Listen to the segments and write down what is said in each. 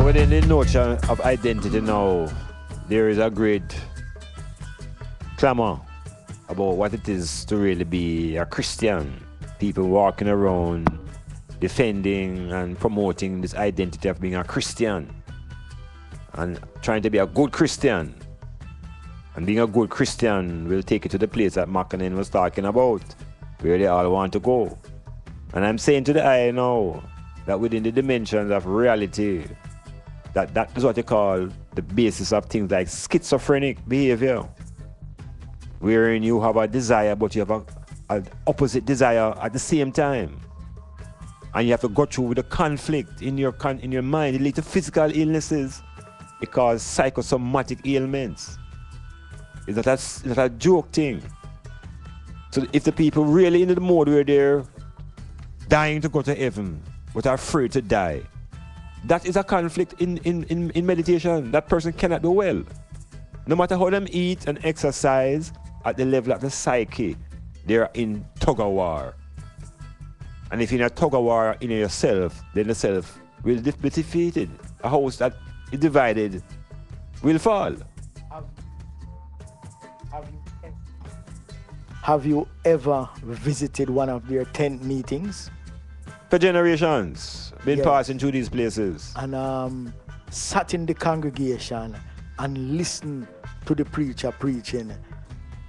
within the notion of identity now, there is a great clamor about what it is to really be a Christian. People walking around defending and promoting this identity of being a Christian and trying to be a good Christian. And being a good Christian will take you to the place that Makanen was talking about, where they all want to go. And I'm saying to the eye now that within the dimensions of reality, that is what they call the basis of things like schizophrenic behavior, wherein you have a desire but you have an opposite desire at the same time. And you have to go through with a conflict in your mind. It leads to physical illnesses. It causes psychosomatic ailments. It's not a joke thing. So if the people really in the mode where they're dying to go to heaven, but are afraid to die, that is a conflict in meditation. That person cannot do well. No matter how them eat and exercise, at the level of the psyche, they're in tug-of-war. And if you're in a tug-of-war in yourself, then the self will be defeated. A house that is divided will fall. Have you ever visited one of their tent meetings? For generations, been Yes. passing through these places. And sat in the congregation and listened to the preacher preaching.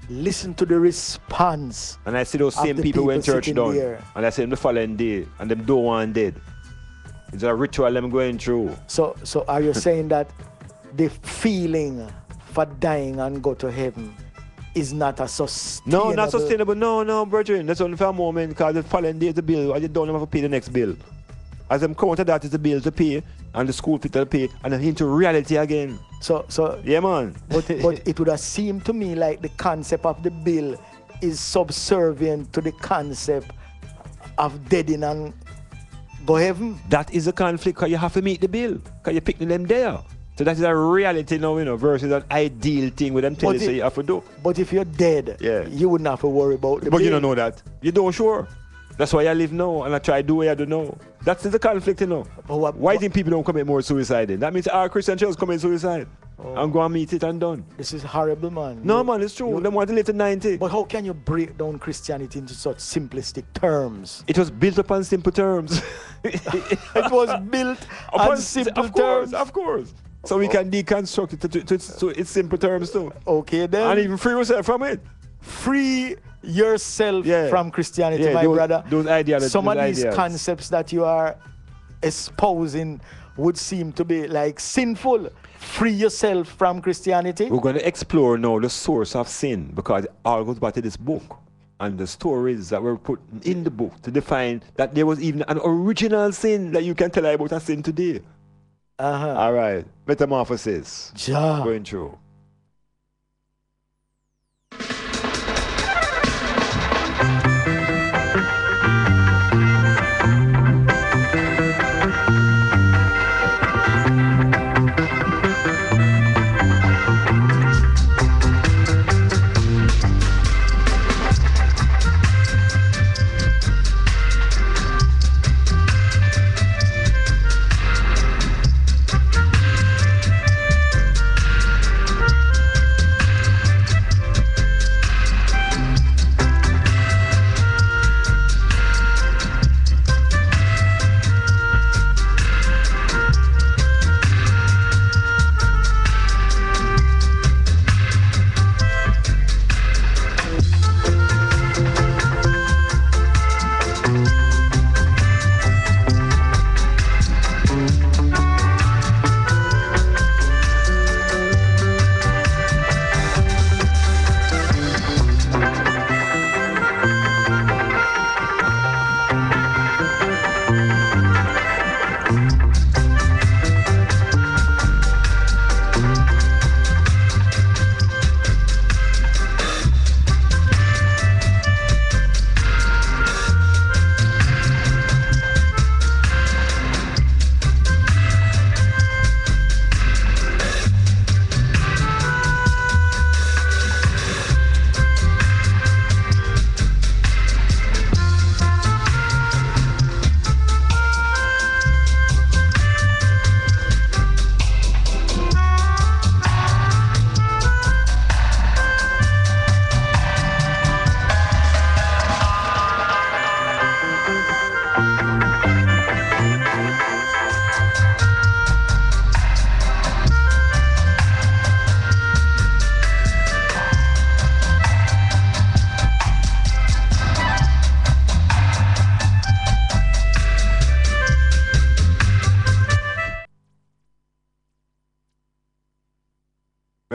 Listen to the response. And I see those of same the people when church sitting done. there. And I see them the following day, and them don't want dead. It's a ritual them going through. So are you saying that the feeling for dying and go to heaven is not a sustainable? No, not sustainable. No, brethren. That's only for a moment, because the following day is the bill, and you don't have to pay the next bill. As them counter that is the bill to pay, and the school fee to pay, and then into reality again. So yeah, man. But it would have seemed to me like the concept of the bill is subservient to the concept of deading and go heaven. That is a conflict, because you have to meet the bill, because you're picking them there. So that is a reality now, versus an ideal thing with them telling you you have to do. But if you're dead, you wouldn't have to worry about the bill. But you don't know that. You don't sure. That's why I live now, and I try to do what I do now. That's the conflict, Why do you think people don't commit more suicide then? That means our Christian church commit suicide. And go and meet it and done. This is horrible, man. No, man, it's true. They want to live to 90. But how can you break down Christianity into such simplistic terms? It was built upon simple terms. It was built on simple terms. Of course. So we can deconstruct it to its simple terms too. Okay, then. And even free yourself from it. Free yourself from Christianity, my those, brother. Those ideas. Some of these concepts that you are espousing would seem to be like sinful. Free yourself from Christianity. We're going to explore now the source of sin, because it all goes back to this book and the stories that were put in the book to define that there was even an original sin that you can tell about a sin today. All right. Metamorphosis. Going through.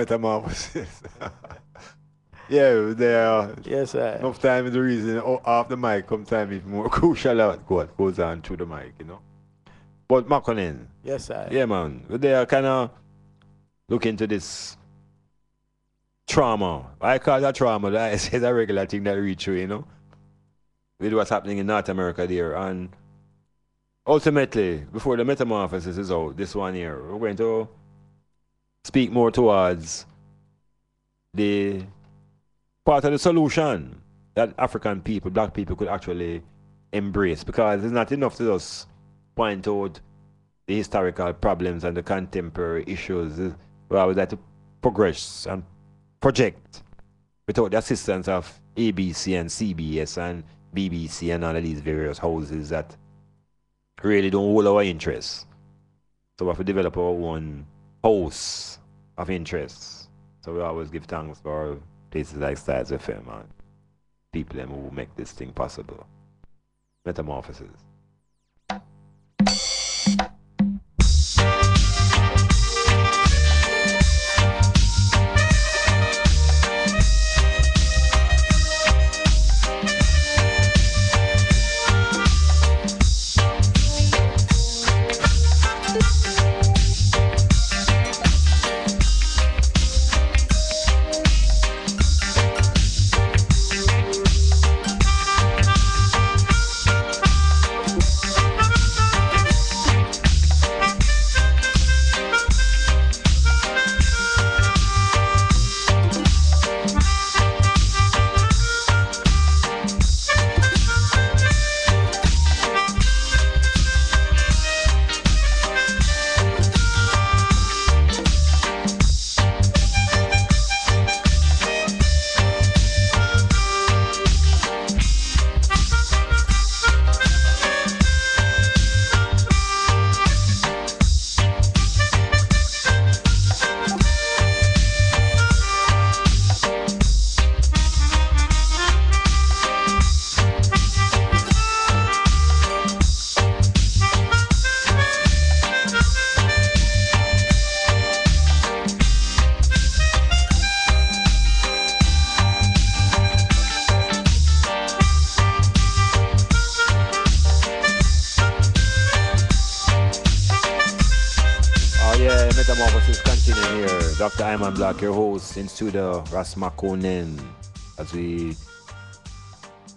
Metamorphosis. Yeah, there are Yes, sir. enough time is the reason off the mic sometimes it's more crucial what goes on through the mic, you know. But Makonnen, Yes, sir. yeah man, they are kinda look into this trauma. I call that trauma, that is a regular thing that reach you, you know. With what's happening in North America there. And ultimately, before the metamorphosis is out, this one year, we're going to speak more towards the part of the solution that African people, black people could actually embrace, because it's not enough to just point out the historical problems and the contemporary issues. We always like to progress and project without the assistance of ABC and CBS and BBC and all of these various houses that really don't hold our interests. So we have to develop our own house of interests. So we always give thanks for places like Styles FM and people who make this thing possible. Metamorphosis. Metamorphosis continuing here. Dr. Iman Blak, your host in studio, Ras Makonnen, as we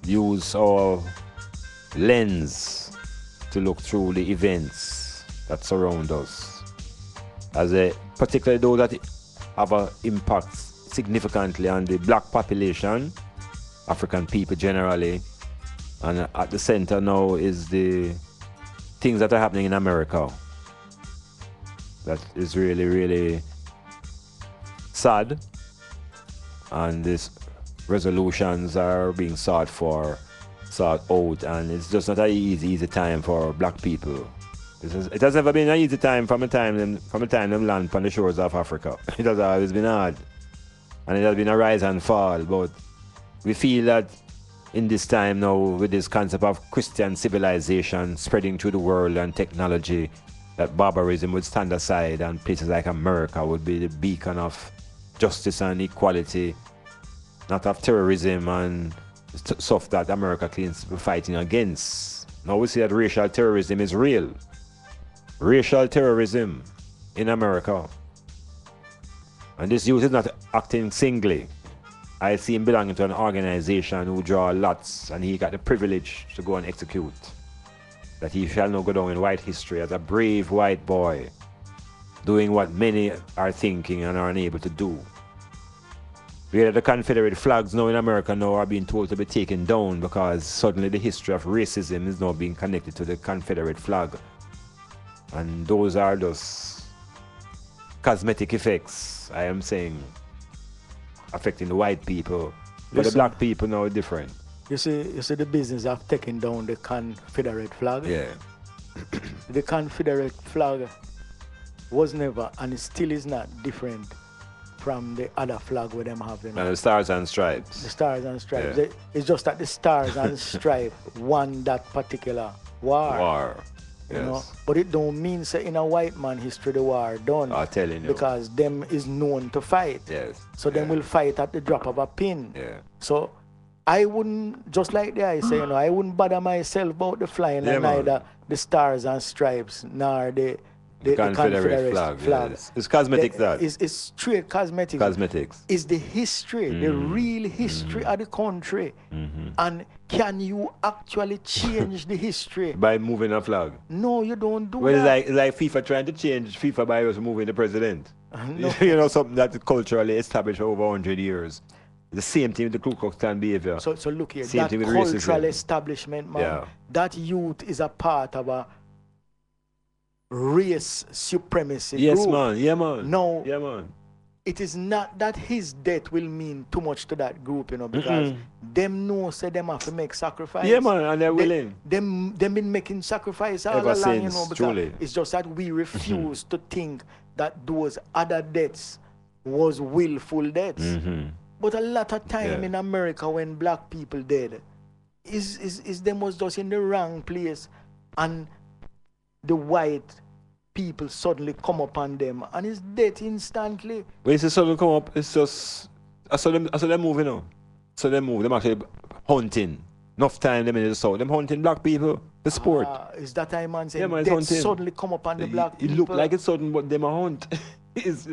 use our lens to look through the events that surround us. Particularly those that have an impact significantly on the black population, African people generally, and at the center now is the things that are happening in America. That is really, really sad, and these resolutions are being sought out, and it's just not an easy time for black people. It has never been an easy time from the time them land on the shores of Africa. It has always been hard, and it has been a rise and fall, but we feel that in this time now, with this concept of Christian civilization spreading through the world and technology, that barbarism would stand aside and places like America would be the beacon of justice and equality, not of terrorism and stuff that America claims to be fighting against. Now we see that racial terrorism is real. Racial terrorism in America. And this youth is not acting singly. I see him belonging to an organization who draw lots, and he got the privilege to go and execute. That he shall now go down in white history as a brave white boy, doing what many are thinking and are unable to do. Where the Confederate flags now in America now are being told to be taken down because suddenly the history of racism is now being connected to the Confederate flag. And those are just cosmetic effects, I am saying, affecting the white people. But the black people now are different. You see the business of taking down the Confederate flag? Yeah. The Confederate flag was never, and it still is not, different from the other flag where them have them. And the Stars and Stripes. The Stars and Stripes. Yeah. It's just that the Stars and Stripes won that particular war. You know, Yes. but it don't mean say in a white man history the war done. I'm telling you. Because them is known to fight. Yes. So them will fight at the drop of a pin. Yeah. So I wouldn't, just like the I say, you know, I wouldn't bother myself about the flying Yeah, and man. neither the stars and stripes nor the Confederate flag. Yes. It's cosmetics that. It's straight cosmetics. Cosmetics. It's the history, the real history of the country. And can you actually change the history? By moving a flag. No, you don't do Well, that. it's like FIFA trying to change FIFA by us moving the president. No. You know, something that's culturally established for over 100 years. The same thing with the Ku Klux Klan behavior. So look here, Same that thing with cultural racism. establishment, man, Yeah. that youth is a part of a race supremacy Yes, group. man. Yeah, man. No. Yeah, man. It is not that his death will mean too much to that group, you know, because them know say them have to make sacrifice. Yeah, man, and they're willing. Them been making sacrifice all Ever along, you since, know, because truly. it's just that we refuse to think that those other deaths was willful deaths. But a lot of time Yeah. in America when black people dead, is them was just in the wrong place and the white people suddenly come upon them and it's dead instantly. When it's suddenly come up, it's just I saw them moving on. So they move, them actually hunting. Enough time them in the south. Them hunting black people. The sport. Is that time man saying Yeah, man, it's death hunting. suddenly come upon the black It people? look like it's sudden, but them a hunt. It's,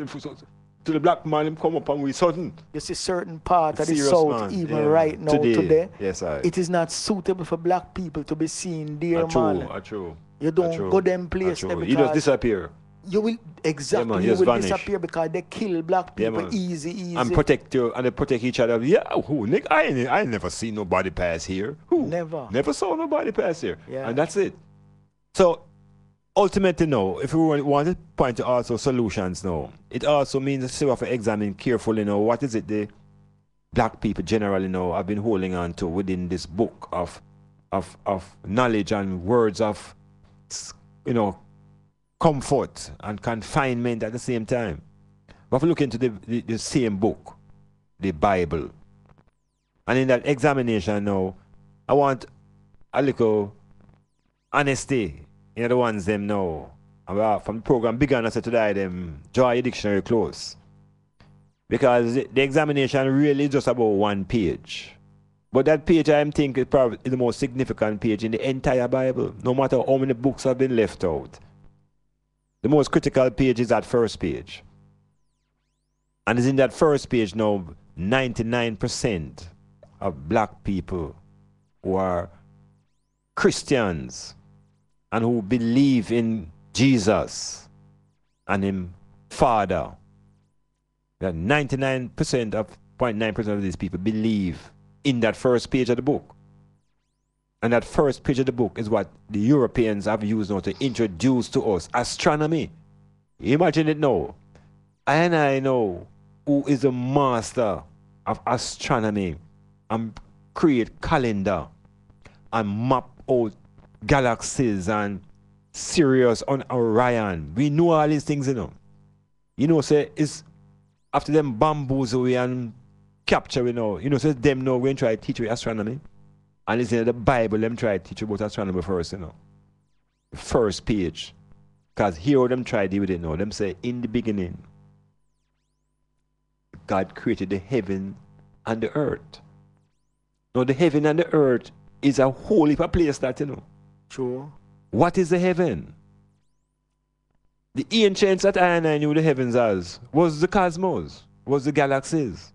to the black man, him come up and we sudden. You see certain part of the Serious, south man. even Yeah. right now today, Yes, I. it is not suitable for black people to be seen there, man. True. You don't go them place there You just because disappear. you will exactly man, you just will vanish. disappear because they kill black Yeah, people man. easy. And protect you, and they protect each other. Yeah, who? Nick, I ain't never seen nobody pass here. Who? Never saw nobody pass here. Yeah. And that's it. So, ultimately, no, if we want to point to also solutions now, it also means to have to examine carefully now what is it the black people generally know have been holding on to within this book of knowledge and words of, you know, comfort and confinement at the same time. We have to look into the same book, the Bible. And in that examination now, I want a little honesty in the ones them know. And from the program began, I said today, them draw your dictionary close. Because the examination really is just about one page. But that page, I think, is probably the most significant page in the entire Bible, no matter how many books have been left out. The most critical page is that first page. And it's in that first page now, 99% of black people who are Christians and who believe in Jesus and Him Father, that 99% of 0.9% of these people believe in that first page of the book. And that first page of the book is what the Europeans have used now to introduce to us astronomy. Imagine it now. I know who is a master of astronomy and create calendar and map out galaxies and Sirius on Orion. We know all these things, you know. You know, say it's after them bamboos away and capture, you know, say them know when try to teach you astronomy. And it's in the Bible, them try to teach you about astronomy first, you know. The first page. Because here them try to deal with it now. Them say, in the beginning, God created the heaven and the earth. Now the heaven and the earth is a whole heap of place that, you know. True. What is the heaven? The ancients that I knew the heavens as was the cosmos, was the galaxies,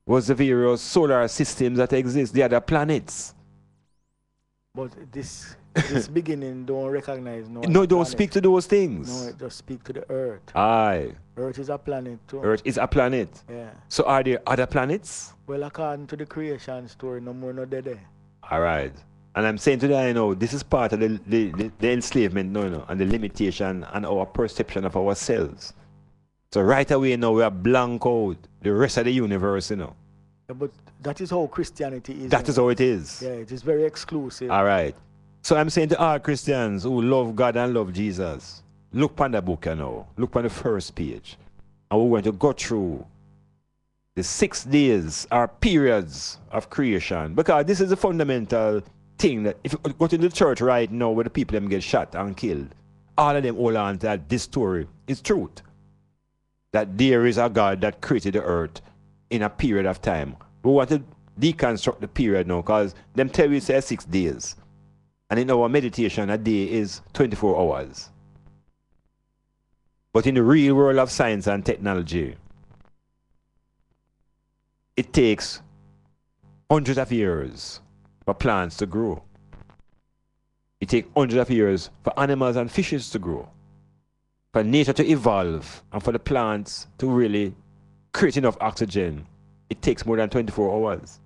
was the various solar systems that exist, the other planets. But this beginning don't recognize no. No, don't planet. speak to those things. No, it just speak to the earth. Aye. Earth is a planet too. Earth is a planet. Yeah. So are there other planets? Well, according to the creation story, no more no dead there. All right. And I'm saying today, I know this is part of the enslavement, no, and the limitation and our perception of ourselves. So right away now we are blank out the rest of the universe, you know. Yeah, but that is how Christianity is. That is how it is. Yeah, it is very exclusive. All right. So I'm saying to all Christians who love God and love Jesus, look upon the book, you know. Look upon the first page. And we're going to go through the 6 days or periods of creation. Because this is the fundamental thing that if you go to the church right now where the people them get shot and killed, all of them hold on to that this story is truth. That there is a God that created the earth in a period of time. We want to deconstruct the period now because them tell you say 6 days. And in our meditation, a day is 24 hours. But in the real world of science and technology, it takes hundreds of years for plants to grow. It takes hundreds of years for animals and fishes to grow, for nature to evolve, and for the plants to really create enough oxygen. It takes more than 24 hours.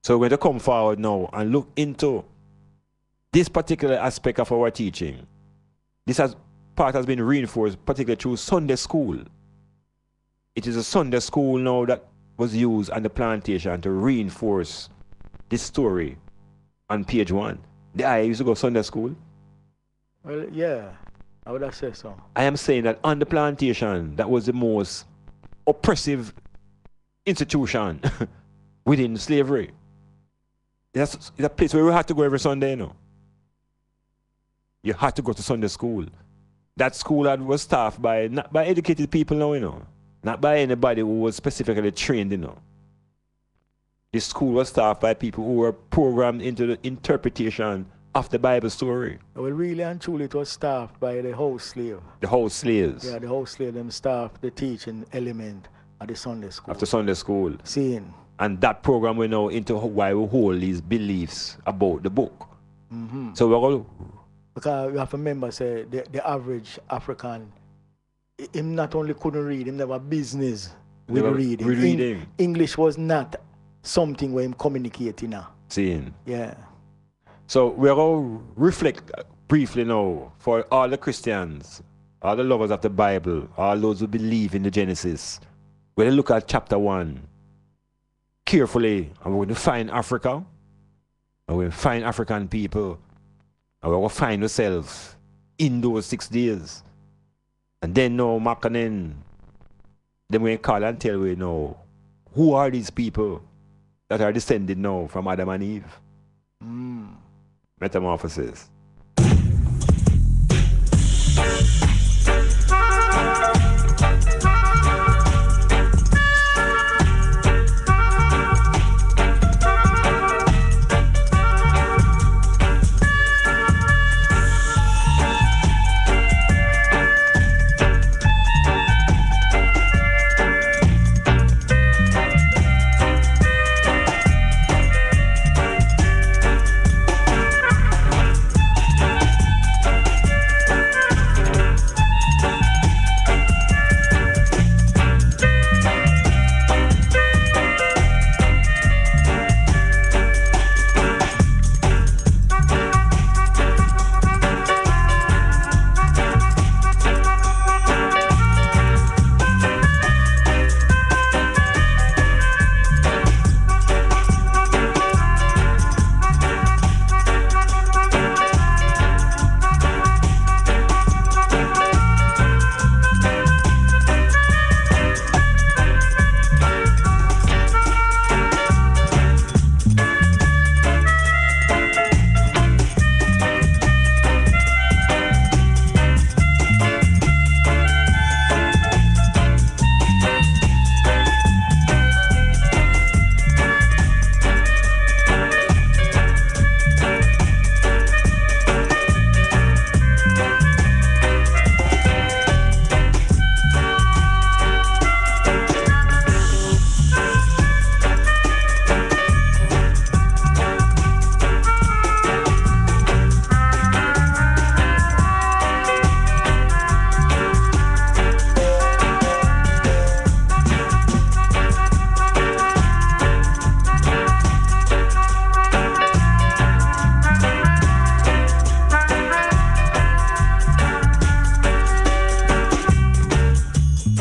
So we're going to come forward now and look into this particular aspect of our teaching. This part has been reinforced particularly through Sunday school. It is a Sunday school now that was used on the plantation to reinforce this story on page 1. I used to go Sunday school. Well, yeah, I would have said so. I am saying that on the plantation, that was the most oppressive institution within slavery. It's a place where we had to go every Sunday, you know. You had to go to Sunday school. That school was staffed by, not by educated people now, you know. Not by anybody who was specifically trained, you know. This school was staffed by people who were programmed into the interpretation of the Bible story. Well, really and truly, it was staffed by the house slave. The house slaves. Yeah, the house slave, them staffed the teaching element at the Sunday school. After Sunday school. Seeing. And that program we know into why we hold these beliefs about the book. So we're going to... Because you have to remember, say, the average African, him not only couldn't read, him never business with reading. English was not something where him communicating now. Seeing. Yeah. So we're going to reflect briefly now for all the Christians, all the lovers of the Bible, all those who believe in the Genesis. We're going to look at chapter 1 carefully, and we're going to find Africa, and we're going to find African people, and we're going to find ourselves in those 6 days. And then now, then we call and tell we know who are these people that are descended now from Adam and Eve. Metamorphosis.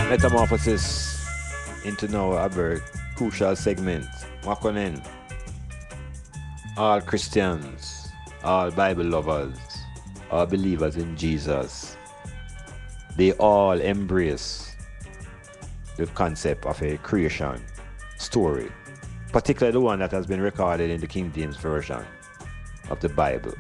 Metamorphosis into now a very crucial segment. Makonnen. All Christians, all Bible lovers, all believers in Jesus, they all embrace the concept of a creation story, particularly the one that has been recorded in the King James Version. of the Bible.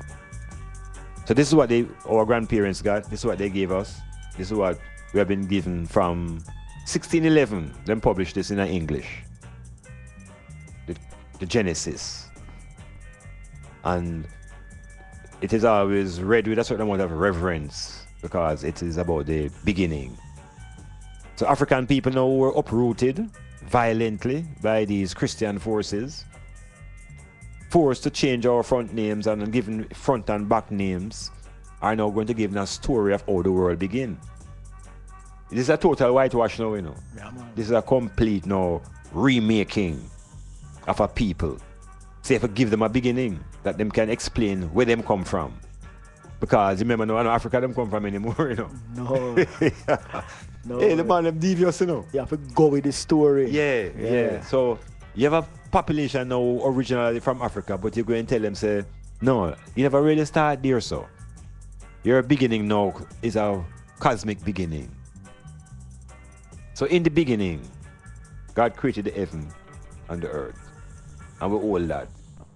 So this is what our grandparents got. This is what they gave us. This is what we have been given from 1611. Them published this in English. The Genesis. And it is always read with a certain amount of reverence because it is about the beginning. So African people now were uprooted violently by these Christian forces, forced to change our front names and given front and back names, are now going to give us a story of how the world began. This is a total whitewash now, you know. Yeah, man. This is a complete now remaking of a people. So if I give them a beginning that them can explain where them come from. Because remember now, Africa them come from anymore, you know. No. No. Hey, the man them devious, you know. You have to go with the story. Yeah. So you have a population now originally from Africa, but you go and tell them, say, no, you never really start there, so. Your beginning now is a cosmic beginning. So in the beginning, God created the heaven and the earth. And we all that.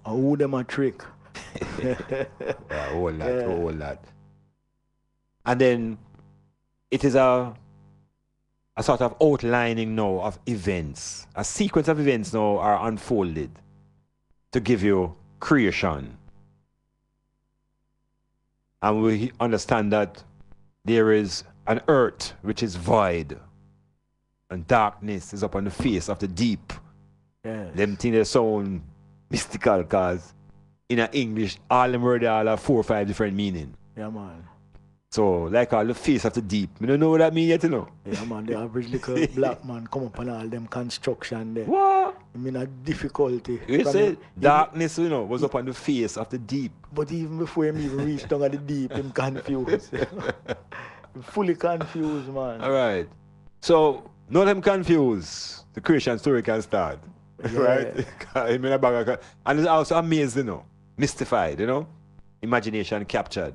I owe them a trick. Yeah, all that. And then it is a sort of outlining now of events. A sequence of events now are unfolded to give you creation. And we understand that there is an earth which is void, and darkness is upon the face of the deep. Yes. Them things that sound mystical because in English, all them words all have 4 or 5 different meanings. Yeah, man. So, like all the face of the deep. You don't know what that means yet, you know? Yeah, man, the average little black man come up on all them construction there. What? I mean, a difficulty. You said darkness, you know, was upon the face of the deep. But even before him even reached down at the deep, him confused. Him fully confused, man. All right. So, not them confused. The creation story can start. Yeah. Right? And it's also amazed, you know, mystified, you know, imagination captured.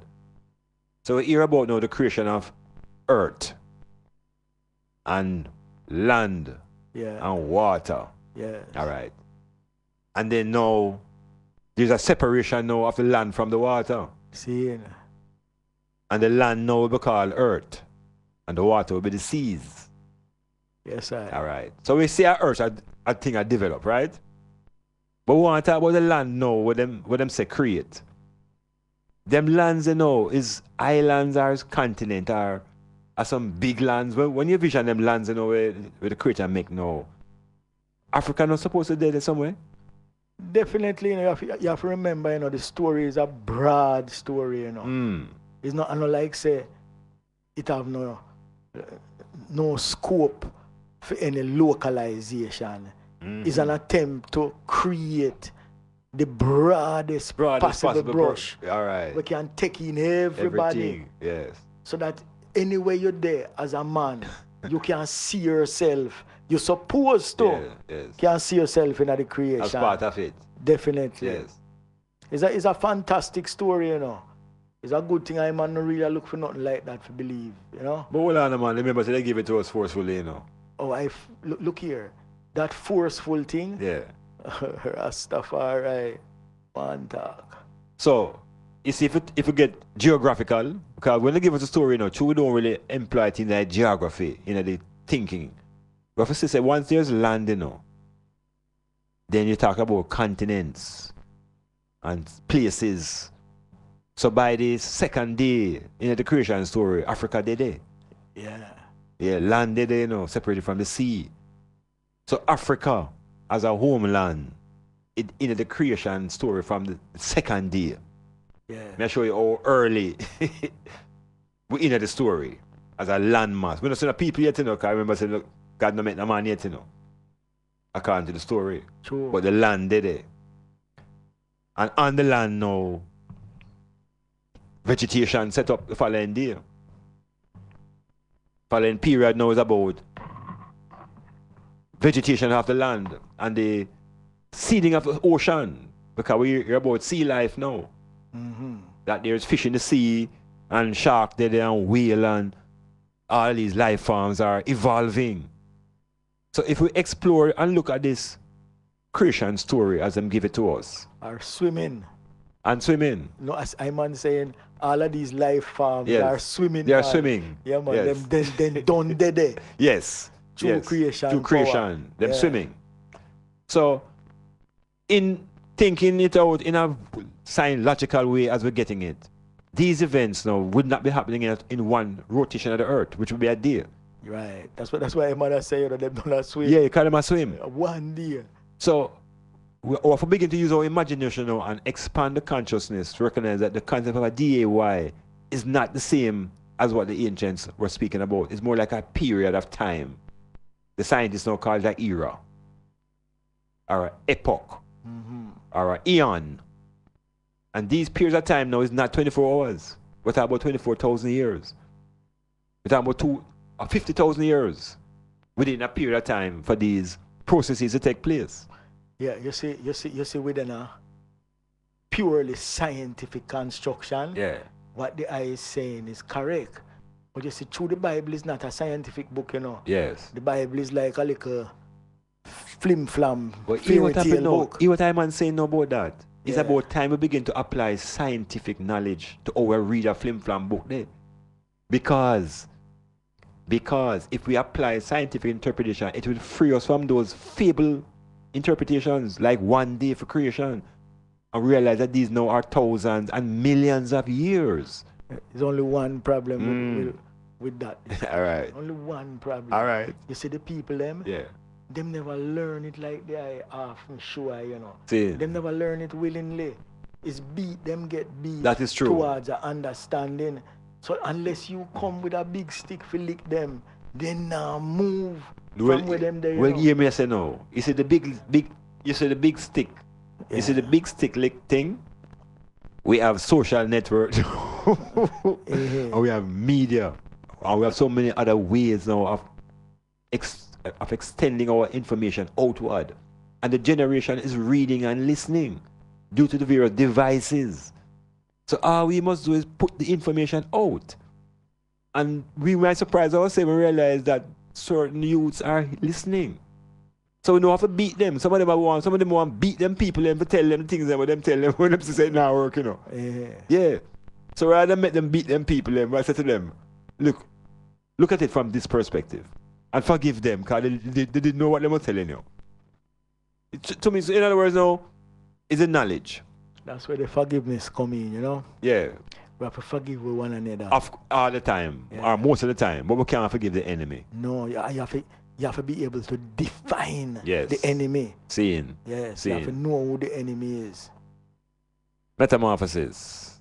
So we hear about now the creation of earth and land and water. Yeah. All right. And then now there's a separation now of the land from the water. See? And the land now will be called earth. And the water will be the seas. Yes, sir. All right. So we see our earth, a thing I develop, right? But we want to talk about the land now, what them say create. Them lands, you know, is islands or is continent or some big lands. When you vision them lands, you know, where the creator make now, Africa not supposed to be there somewhere? Definitely, you know, you have to remember, you know, the story is a broad story, you know. It's not, I know, like say, it have no scope for any localization. It's an attempt to create the broadest possible brush. All right. We can take in everybody. Everything. Yes. So that anywhere you're there as a man, you can see yourself. You're supposed to can see yourself in the creation. As part of it. Definitely. Yes. It's a fantastic story, you know. It's a good thing I man not really look for nothing like that to believe, you know. But hold on, man. Remember, they give it to us forcefully, you know. Oh, look here. That forceful thing. Yeah. Rastafari, one talk. So, you see, if you get geographical, because when they give us a story, you know, we don't really employ it in the geography, in the thinking. But if you say, once there's land, you know, then you talk about continents and places. So by the second day in the creation story, Africa did it. Yeah. Yeah, land did it, you know, separated from the sea. So Africa as a homeland in the creation story from the second day. Yeah. May I show you how early we in the story as a landmass. We don't see the people yet, you know, because I remember saying, look, God no make no man yet, you know, according to the story. True. But the land did it. And on the land now, vegetation set up the following day. Following period now is about vegetation of the land and the seeding of the ocean, because we hear about sea life now. That there's fish in the sea and shark there and whale and all these life forms are evolving. So if we explore and look at this creation story as them give it to us, Are swimming. And swimming. No, as Iman saying, all of these life forms are swimming. They are swimming. Yeah, man. Yes. Them done there. Yes. Through creation. Through creation. Them swimming. So, in thinking it out in a logical way as we're getting it, these events now would not be happening in one rotation of the earth, which would be a day. Right. That's why Iman say you know, them don't swim. Yeah, you call them a swim. One day. So, we begin to use our imagination now and expand the consciousness to recognize that the concept of a DAY is not the same as what the ancients were speaking about. It's more like a period of time. The scientists now call it an era, or an epoch, or an eon. And these periods of time now is not 24 hours. We're talking about 24,000 years. We're talking about 50,000 years within a period of time for these processes to take place. Yeah, you see within a purely scientific construction, what the eye is saying is correct. But you see, through the Bible is not a scientific book, you know. Yes. The Bible is like a little flim-flam fairy tale book. What I'm saying now about that. It's about time we begin to apply scientific knowledge to our read a flim-flam book there. Because if we apply scientific interpretation, it will free us from those fable interpretations like one day for creation and realize that these now are thousands and millions of years. There's only one problem with that. All right. Only one problem. All right. You see the people them never learn it like they are often sure, you know. Them never learn it willingly. It's beat, them get beat. That is true. Towards a understanding. So unless you come with a big stick to lick them, then now move from where them there. Well, hear me say no. You see the big you see the big stick. You see the big stick lick thing? We have social networks. And we have media. And we have so many other ways now of extending our information outward. And the generation is reading and listening due to the various devices. So all we must do is put the information out. And we might surprise ourselves when we realize that certain youths are listening. So we don't have to beat them. Some of them want to beat them people and tell them things that them tell them when them say it now work, you know. Yeah. So rather than make them beat them people, I say to them, look at it from this perspective. And forgive them, because they didn't know what they were telling you. To me, so in other words, now, it's a knowledge. That's where the forgiveness come in, you know? Yeah. We have to forgive one another. All the time, or most of the time, but we can't forgive the enemy. No, you have to be able to define the enemy. Seeing. Yes, you have to know who the enemy is. Metamorphosis.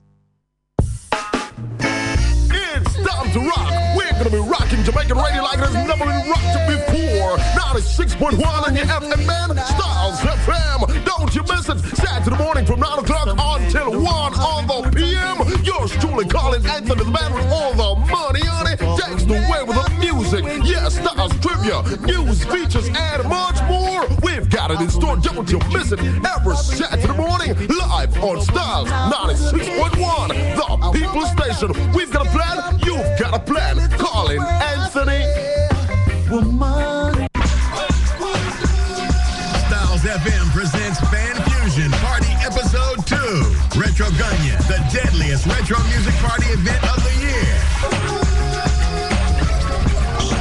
It's time to rock. We're going to be rocking Jamaican radio like it has never been rocked before. 96.1 on your FM, man. Styles FM. Don't you miss it. Saturday morning from 9 o'clock until 1 on the PM. Yours truly, Colin Anthony, the man with all the money on it. Takes the way with the music. Yes, Styles trivia, news, features, and much more. We've got it in store. Don't you miss it. Every Saturday morning, live on Styles 96.1, the People Station. We've got a plan. You've got a plan. Colin Anthony. Styles FM presents Fan Fusion Party Episode 2. Retro Gunya, the deadliest retro music party event of the year.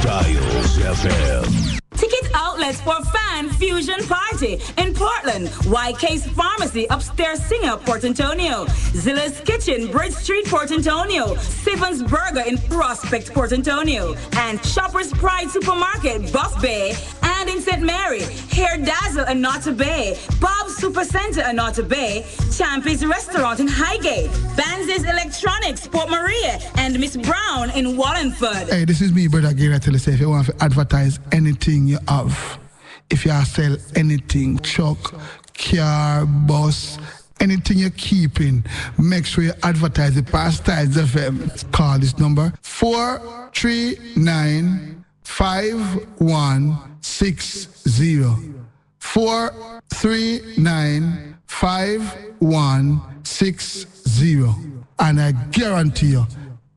Styles FM. Ticket outlets for Fan Fusion Party in Portland, YK's Pharmacy, Upstairs Singer, Port Antonio, Zilla's Kitchen, Bridge Street, Port Antonio, Sippin's Burger in Prospect, Port Antonio, and Shoppers Pride Supermarket, Buff Bay, and in St. Mary, Hair Dazzle in Notta Bay, Bob's Super Center in Notta Bay, Champy's Restaurant in Highgate, Banz's Electronics, Port Maria, and Miss Brown in Wallingford. Hey, this is me, brother Gary. I tell you, say, if you want to advertise anything you have, if you sell anything, truck, car, bus, anything you're keeping, make sure you advertise it past Styles FM. Call this number 439 5160. 439 5160. And I guarantee you,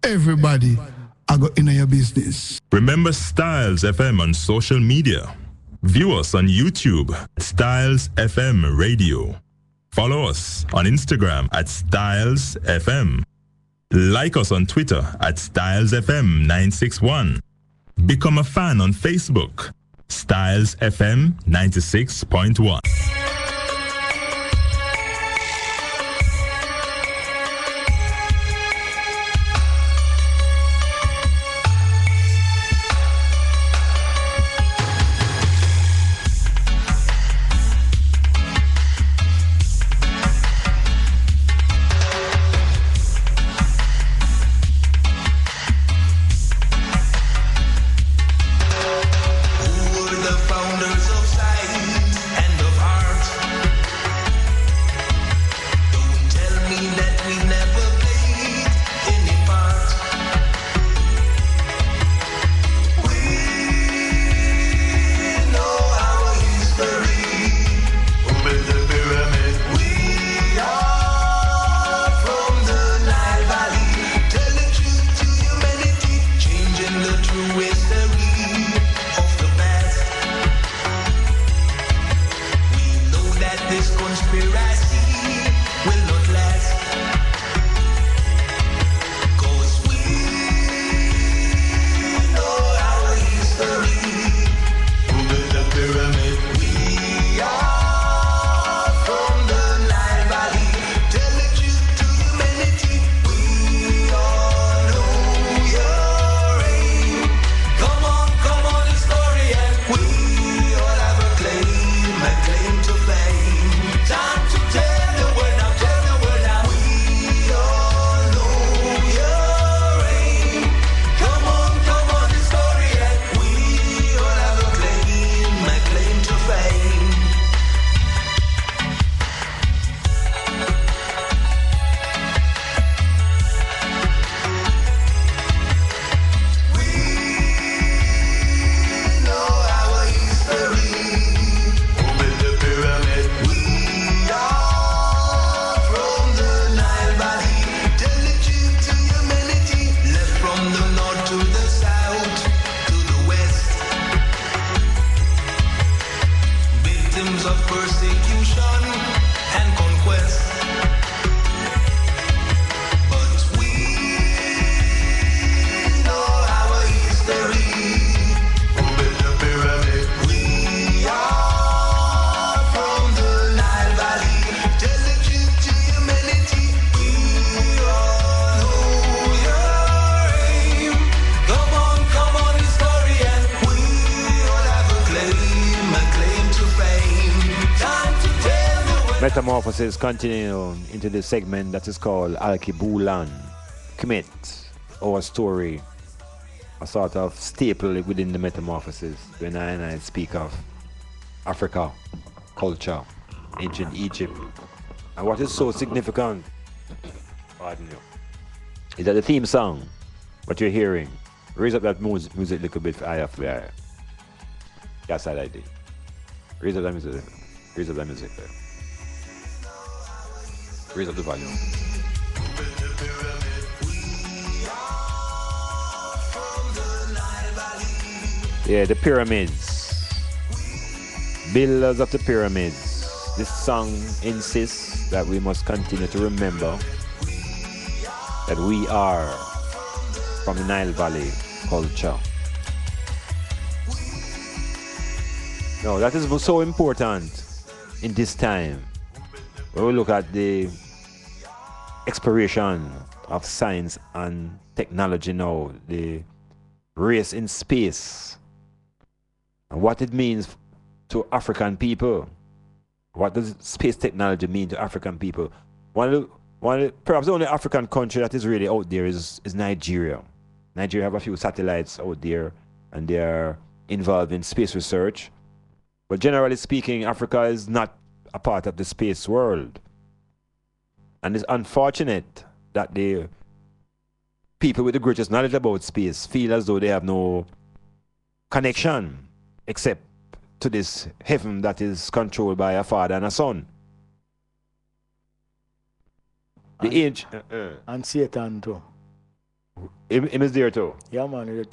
everybody I go in your business. Remember Styles FM on social media. View us on YouTube, Styles FM Radio. Follow us on Instagram at Styles FM. Like us on Twitter at Styles FM 961. Become a fan on Facebook. Styles FM 96.1. Metamorphosis continue into the segment that is called Alkibulan. Commit, our story, a sort of staple within the Metamorphosis when I speak of Africa, culture, ancient Egypt. And what is so significant, pardon you, is that the theme song, what you're hearing, raise up that music a little bit higher for higher. That's that I did. Raise up that music. Raise up that music there. Raise up the volume. Yeah, the pyramids. Builders of the pyramids. This song insists that we must continue to remember that we are from the Nile Valley culture. No, that is so important in this time. When we look at the exploration of science and technology now, the race in space, and what it means to African people. What does space technology mean to African people? Perhaps the only African country that is really out there is Nigeria. Nigeria have a few satellites out there, and they are involved in space research. But generally speaking, Africa is not a part of the space world. And it's unfortunate that the people with the greatest knowledge about space feel as though they have no connection except to this heaven that is controlled by a father and a son. The age and Satan too. Him is there too. Yeah, man. Is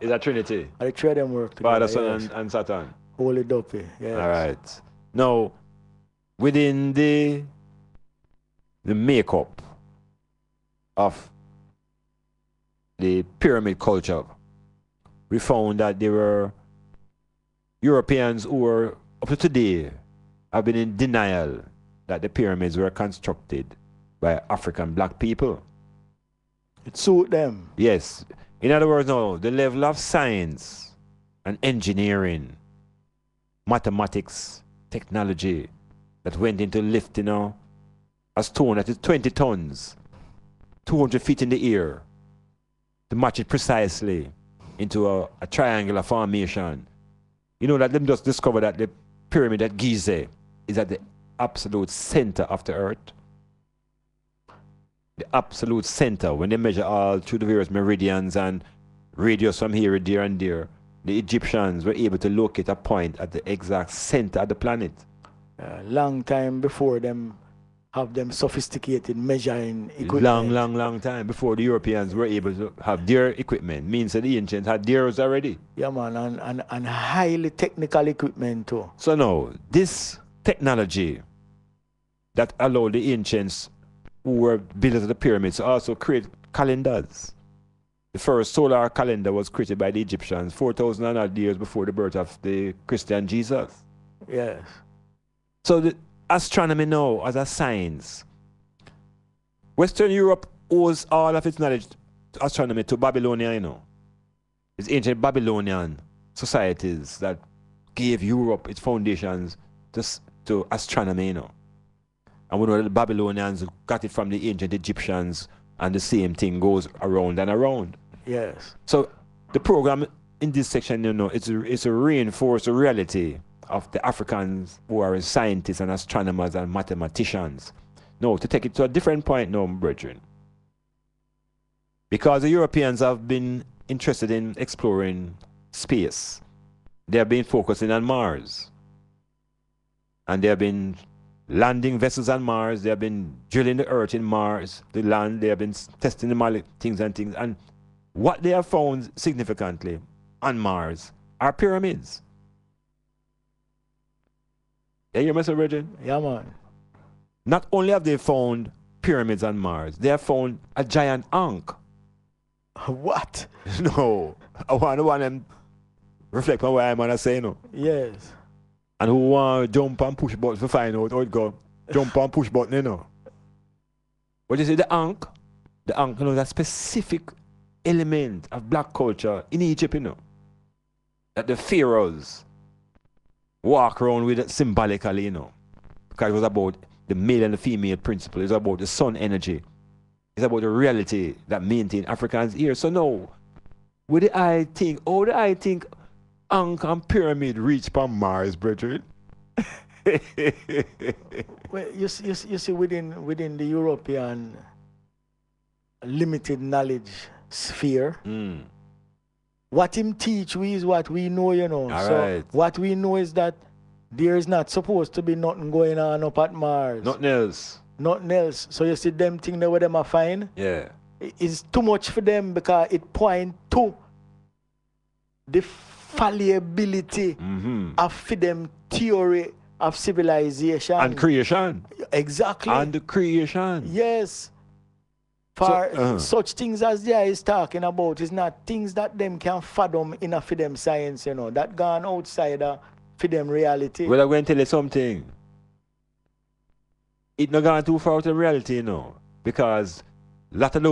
that Trinity? The three of them work together. Father, Son, and Satan. Holy Duppy. Yeah. All right. Now, within the makeup of the pyramid culture, we found that there were Europeans who were, up to today, have been in denial that the pyramids were constructed by African black people. It suit them. Yes. In other words, no, the level of science and engineering, mathematics, technology that went into lifting a stone that is 20 tons, 200 feet in the air, to match it precisely into a triangular formation. You know that them just discovered that the pyramid at Giza is at the absolute center of the earth. The absolute center. When they measure all through the various meridians and radius from here, there, and there, the Egyptians were able to locate a point at the exact center of the planet. Long time before them have them sophisticated measuring equipment. Long time before the Europeans were able to have their equipment. Means that the ancients had theirs already. Yeah, man, and highly technical equipment too. So now, this technology that allowed the ancients who were builders of the pyramids to also create calendars. The first solar calendar was created by the Egyptians 4,000 and odd years before the birth of the Christian Jesus. Yes. So the astronomy now as a science. Western Europe owes all of its knowledge to astronomy to Babylonia, you know. It's ancient Babylonian societies that gave Europe its foundations to astronomy, you know. And we know that the Babylonians got it from the ancient Egyptians, and the same thing goes around and around. Yes. So the program in this section, you know, it's a reinforced reality of the Africans who are scientists and astronomers and mathematicians. No, to take it to a different point now, brethren. Because the Europeans have been interested in exploring space. They have been focusing on Mars. And they have been landing vessels on Mars. They have been drilling the earth in Mars, the land. They have been testing the things. And what they have found significantly on Mars are pyramids. Yeah, you Mr. Virgin? Yeah, man. Not only have they found pyramids on Mars, they have found a giant ankh. What? No. I want them reflect on what I'm going to say, no. Yes. And who want to jump and push buttons to find out how it go. Jump and push button, you know. But you see, the ankh, you know, that specific element of black culture in Egypt, you know, that the pharaohs walk around with it symbolically, you know, because it was about the male and the female principle. It's about the sun energy. It's about the reality that maintain Africans here. So now, with the eye think, how do I think Ankh and pyramid reach from Mars, brethren? Well, you see within the European limited knowledge sphere, what him teach we is what we know, you know. Right. What we know is that there is not supposed to be nothing going on up at Mars. Nothing else. Nothing else. So you see them thing that where them are fine. Yeah. It's too much for them because it point to the fallibility of them theory of civilization. And creation. Exactly. And the creation. Yes. For such things as there is talking about is not things that them can fathom in a for them science, you know, that gone outside for them reality. Well, I'm going to tell you something. It not gone too far out of reality, you know, because a lot of